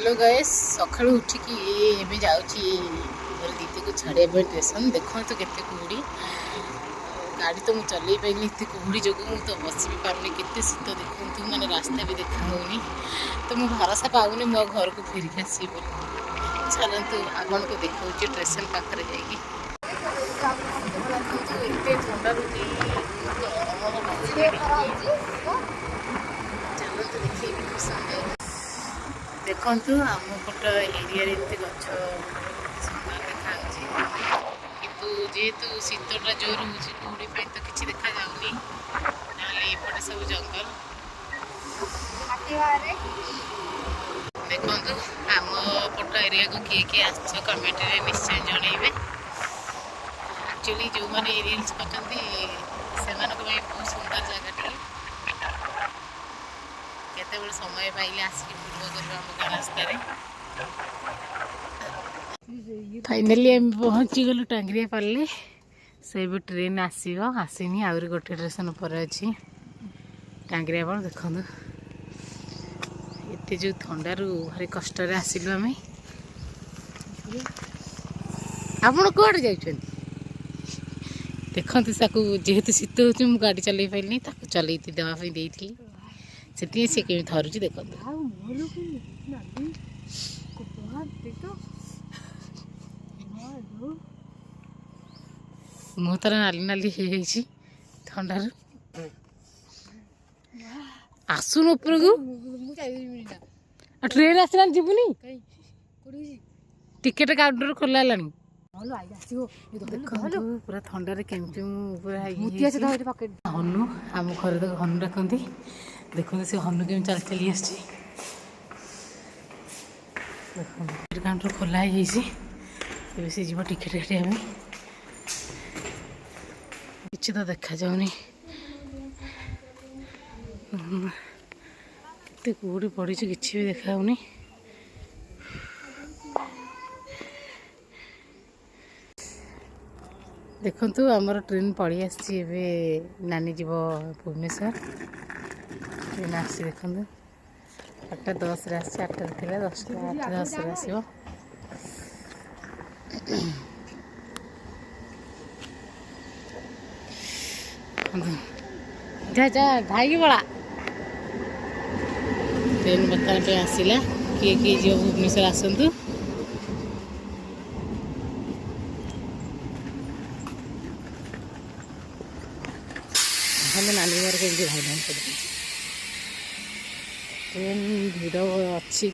hello guys सका उठिकी एवं जाऊँगी मोर दीदी को छाड़िया स्टेशन देखो तो केते कुहुड़ी गाड़ी तो मुझे चल पाइनि एत कुहुड़ी जो तो बस भी पार्नि केते शीत देखु मैंने रास्ता भी देखा होनी तो मुझे भरोसा पाऊनी मो घर को फेरिक आसि चलतु आपन को देखा स्टेशन पाखे जाकि चलतु देखिए देखु आम पट एरिया गच सुंदर देखा किंतु जेहेतु शीतटा जोर हो कुहुड़ी तो किसी देखा जाऊनी एपटे सब जंगल देखु आम पट एरिया को किए किए आस कमेंट में निश्चय जनइबे एक्चुअली जो मैंने रील्स करते से बहुत सुंदर जगह केते समय पाइले आसिक पूर्व कर रास्ता फाइनाली आम पहुँची गलु टांगरिया पाले से भी ट्रेन आसनी आउरी गोटे स्टेशन पर अच्छी टांगरिया पाल देखो एत जो थंडारू भारी कष्ट आसिलु आम आपण कौटे जा देखते जेहेतु शीत हो गाड़ी चल पारे चल देवाई से सी केमी थरुची देखो मुँह तार नाली नाली थंडारू आसुन उपर को ट्रेन आसला जीवनी टिकेट काउंटर खोला पूरा थंडारे केमती हनु आम घर तो हनु डाकती देखते से हनु केमी चल चली आस काउंटर खोला से जीव टिकेट काटिया किसी तो देखा जाऊनी केते कुहुड़ी पड़ी किसी भी देखा देखु आमर ट्रेन पड़ी आसी नानी जीव भुवनेश्वर ट्रेन आसी देखु 8:10 आसी 8 थी 10:10 आसो जा जा धाई बड़ा ट्रेन बताने पे आसला किए किए जी भुवनेश्वर आसतु नानी घर के भाई ट्रेन भिड़ अच्छी